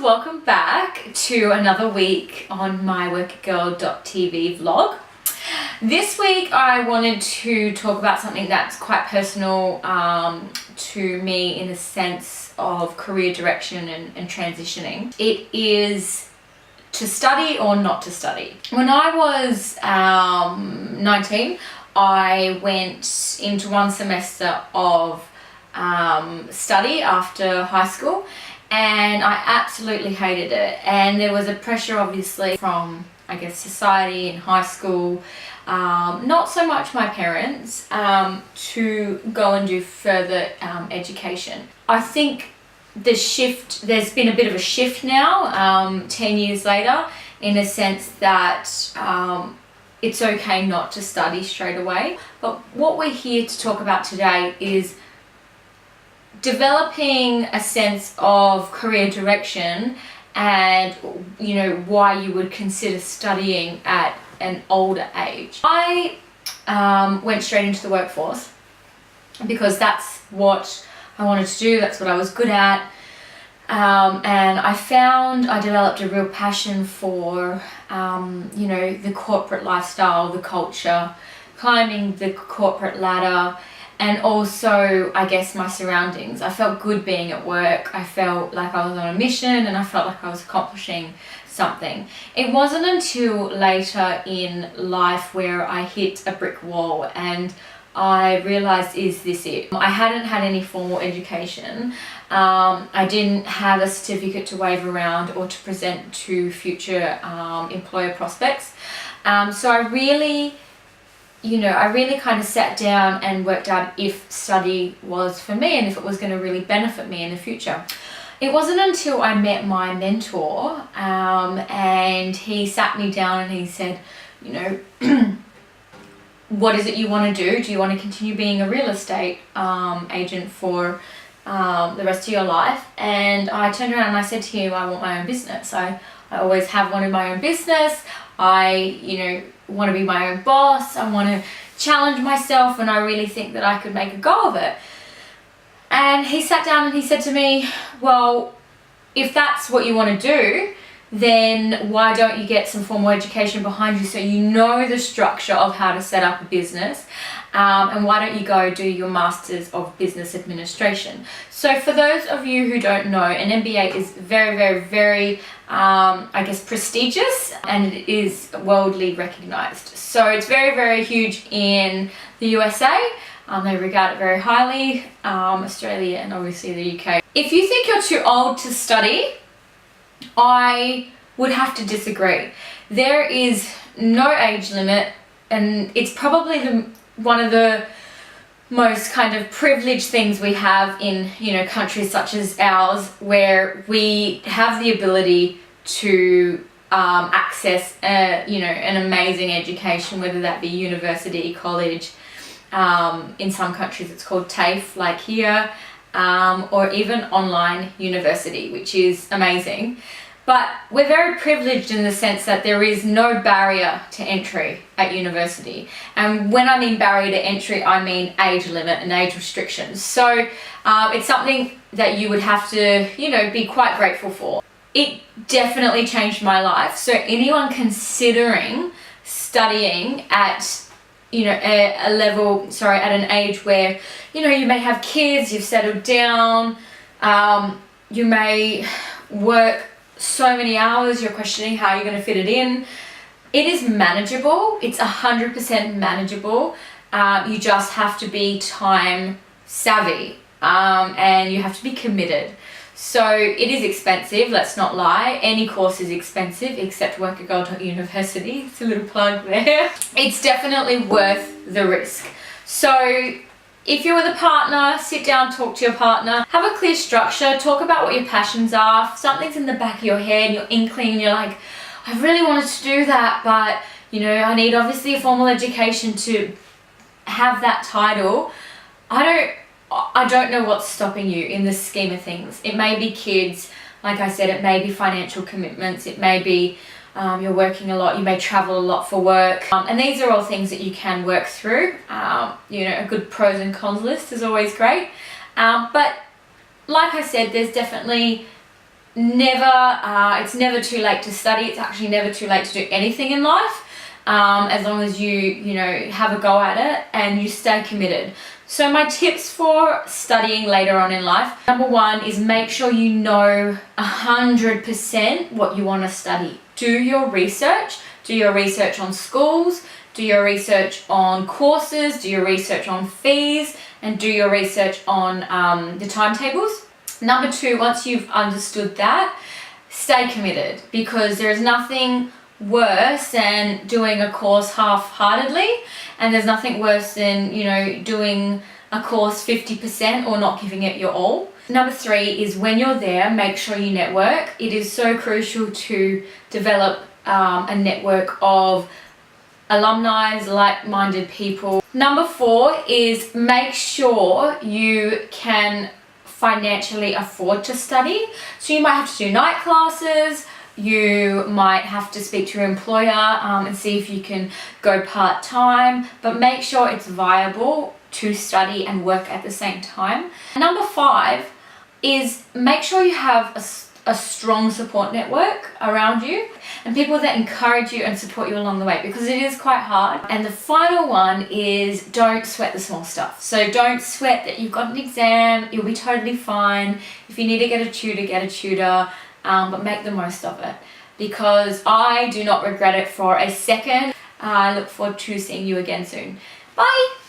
welcome back to another week on my workitgirl.tv vlog. This week I wanted to talk about something that's quite personal to me in the sense of career direction and transitioning. It is to study or not to study. When I was 19, I went into one semester of study after high school, and I absolutely hated it. And there was a pressure obviously from, I guess, society in high school, not so much my parents, to go and do further education. I think there's been a bit of a shift now, 10 years later, in a sense that it's okay not to study straight away. But what we're here to talk about today is developing a sense of career direction and, you know, why you would consider studying at an older age. I went straight into the workforce because that's what I wanted to do, that's what I was good at, and I found I developed a real passion for you know, the corporate lifestyle, the culture, climbing the corporate ladder, and also, I guess, my surroundings. I felt good being at work. I felt like I was on a mission, and I felt like I was accomplishing something. It wasn't until later in life where I hit a brick wall and I realized, is this it? I hadn't had any formal education. I didn't have a certificate to wave around or to present to future employer prospects. So I really kind of sat down and worked out if study was for me and if it was going to really benefit me in the future. It wasn't until I met my mentor and he sat me down and he said, you know, what is it you want to do? Do you want to continue being a real estate agent for the rest of your life? And I turned around and I said to him, I want my own business. I always have wanted my own business. I, want to be my own boss. I want to challenge myself, and I really think that I could make a go of it. And he sat down and he said to me, well, if that's what you want to do, then why don't you get some formal education behind you so you know the structure of how to set up a business, and why don't you go do your Masters of Business Administration. So for those of you who don't know, an MBA is very, very, very I guess prestigious, and it is worldly recognized. So it's very, very huge in the USA. They regard it very highly, Australia and obviously the UK. If you think you're too old to study, I would have to disagree. There is no age limit, and it's probably one of the most kind of privileged things we have in, countries such as ours, where we have the ability to access an amazing education, whether that be university, college, in some countries it's called TAFE, like here, or even online university, which is amazing. But we're very privileged in the sense that there is no barrier to entry at university. And when I mean barrier to entry, I mean age limit and age restrictions. So it's something that you would have to, be quite grateful for. It definitely changed my life. So anyone considering studying at at an age where, you may have kids, you've settled down, you may work so many hours, you're questioning how you're going to fit it in. It is manageable. It's 100% manageable. You just have to be time savvy, and you have to be committed. So it is expensive, let's not lie. Any course is expensive except workitgirl.university. It's a little plug there. It's definitely worth the risk. So if you're with a partner, sit down, talk to your partner, have a clear structure, talk about what your passions are. If something's in the back of your head, you're inkling, you're like, I really wanted to do that, but I need obviously a formal education to have that title. I don't know what's stopping you in the scheme of things. It may be kids, like I said, it may be financial commitments, it may be you're working a lot, you may travel a lot for work, and these are all things that you can work through. A good pros and cons list is always great, but like I said, there's definitely it's never too late to study. It's actually never too late to do anything in life, as long as you know, have a go at it and you stay committed. So my tips for studying later on in life: number one is make sure you know 100% what you want to study. Do your research. Do your research on schools, do your research on courses, do your research on fees, and do your research on the timetables. Number two, once you've understood that, stay committed, because there is nothing worse than doing a course half-heartedly, and there's nothing worse than, you know, doing a course 50% or not giving it your all. Number three is when you're there, make sure you network. It is so crucial to develop a network of alumni, like-minded people. Number four is make sure you can financially afford to study. So you might have to do night classes, you might have to speak to your employer and see if you can go part-time, but make sure it's viable to study and work at the same time. Number five is make sure you have a strong support network around you and people that encourage you and support you along the way, because it is quite hard. And the final one is don't sweat the small stuff. So don't sweat that you've got an exam, you'll be totally fine. If you need to get a tutor, but make the most of it, because I do not regret it for a second. I look forward to seeing you again soon. Bye!